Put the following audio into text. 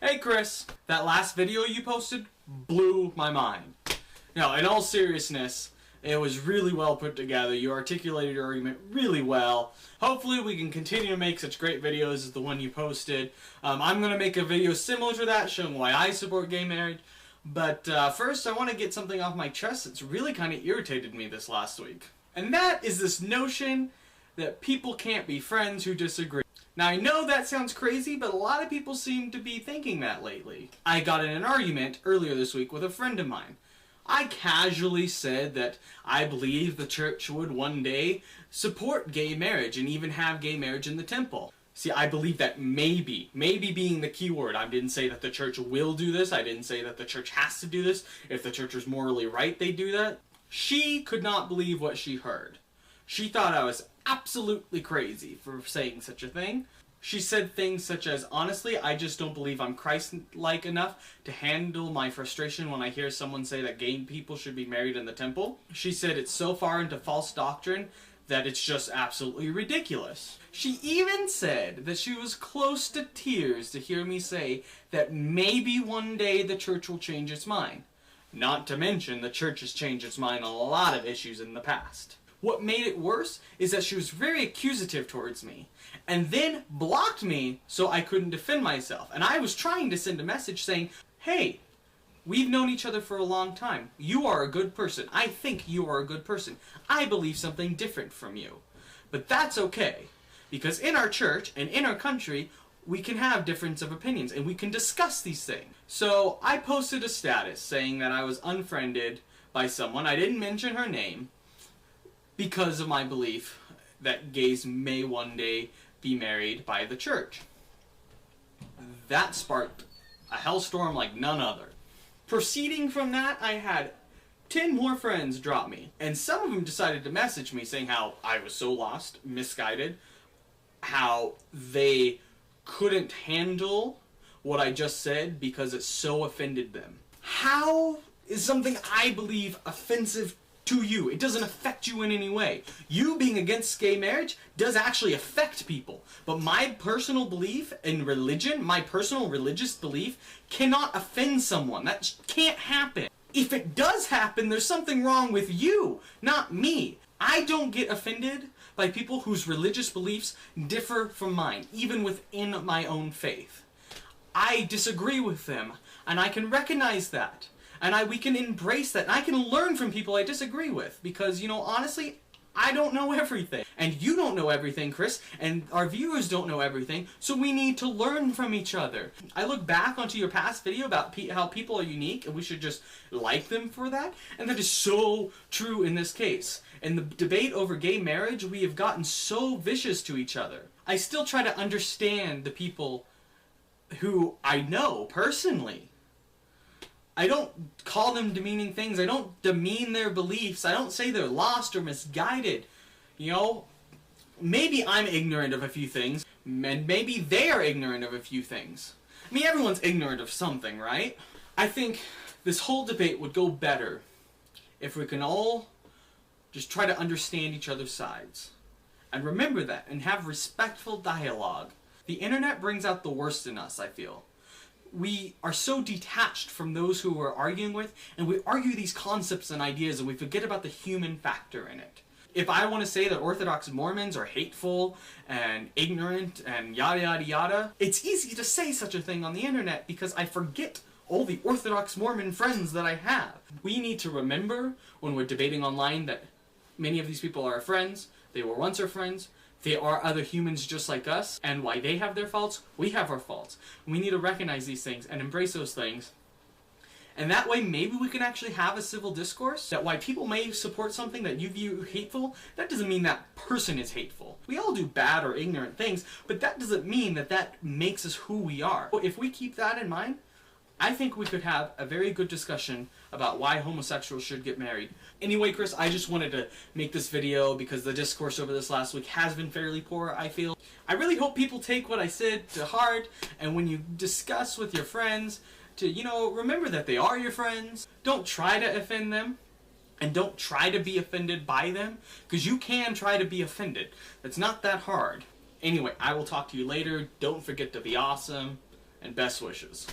Hey Chris, that last video you posted blew my mind. No, in all seriousness, it was really well put together. You articulated your argument really well. Hopefully we can continue to make such great videos as the one you posted. I'm going to make a video similar to that showing why I support gay marriage. But first I want to get something off my chest that's really kind of irritated me this last week. And that is this notion that people can't be friends who disagree. Now I know that sounds crazy, but a lot of people seem to be thinking that lately. I got in an argument earlier this week with a friend of mine. I casually said that I believe the church would one day support gay marriage and even have gay marriage in the temple. See, I believe that maybe being the key word. I didn't say that the church will do this. I didn't say that the church has to do this. If the church is morally right, they do that. She could not believe what she heard. She thought I was absolutely crazy for saying such a thing. She said things such as, honestly, I just don't believe I'm Christ-like enough to handle my frustration when I hear someone say that gay people should be married in the temple. She said it's so far into false doctrine that it's just absolutely ridiculous. She even said that she was close to tears to hear me say that maybe one day the church will change its mind. Not to mention the church has changed its mind on a lot of issues in the past. What made it worse is that she was very accusative towards me, and then blocked me so I couldn't defend myself. And I was trying to send a message saying, hey, we've known each other for a long time. You are a good person. I think you are a good person. I believe something different from you. But that's okay, because in our church and in our country, we can have difference of opinions and we can discuss these things. So I posted a status saying that I was unfriended by someone. I didn't mention her name, because of my belief that gays may one day be married by the church. That sparked a hellstorm like none other. Proceeding from that, I had 10 more friends drop me, and some of them decided to message me saying how I was so lost, misguided, how they couldn't handle what I just said because it so offended them. How is something I believe offensive to you? It doesn't affect you in any way. You being against gay marriage does actually affect people. But my personal belief in religion, my personal religious belief, cannot offend someone. That can't happen. If it does happen, there's something wrong with you, not me. I don't get offended by people whose religious beliefs differ from mine, even within my own faith. I disagree with them, and I can recognize that. And we can embrace that. And I can learn from people I disagree with. Because, you know, honestly, I don't know everything. And you don't know everything, Chris. And our viewers don't know everything. So we need to learn from each other. I look back onto your past video about how people are unique and we should just like them for that. And that is so true in this case. In the debate over gay marriage, we have gotten so vicious to each other. I still try to understand the people who I know personally. I don't call them demeaning things. I don't demean their beliefs. I don't say they're lost or misguided. You know, maybe I'm ignorant of a few things, and maybe they are ignorant of a few things. I mean, everyone's ignorant of something, right? I think this whole debate would go better if we can all just try to understand each other's sides. And remember that, and have respectful dialogue. The internet brings out the worst in us, I feel. We are so detached from those who we're arguing with, and we argue these concepts and ideas, and we forget about the human factor in it. If I want to say that Orthodox Mormons are hateful and ignorant and yada yada yada, it's easy to say such a thing on the internet because I forget all the Orthodox Mormon friends that I have. We need to remember when we're debating online that many of these people are our friends, they were once our friends, they are other humans just like us, and while they have their faults, we have our faults. We need to recognize these things and embrace those things. And that way, maybe we can actually have a civil discourse, that while people may support something that you view hateful, that doesn't mean that person is hateful. We all do bad or ignorant things, but that doesn't mean that that makes us who we are. If we keep that in mind, I think we could have a very good discussion about why homosexuals should get married. Anyway, Chris, I just wanted to make this video because the discourse over this last week has been fairly poor, I feel. I really hope people take what I said to heart, and when you discuss with your friends, to, you know, remember that they are your friends. Don't try to offend them, and don't try to be offended by them, because you can try to be offended. It's not that hard. Anyway, I will talk to you later. Don't forget to be awesome, and best wishes.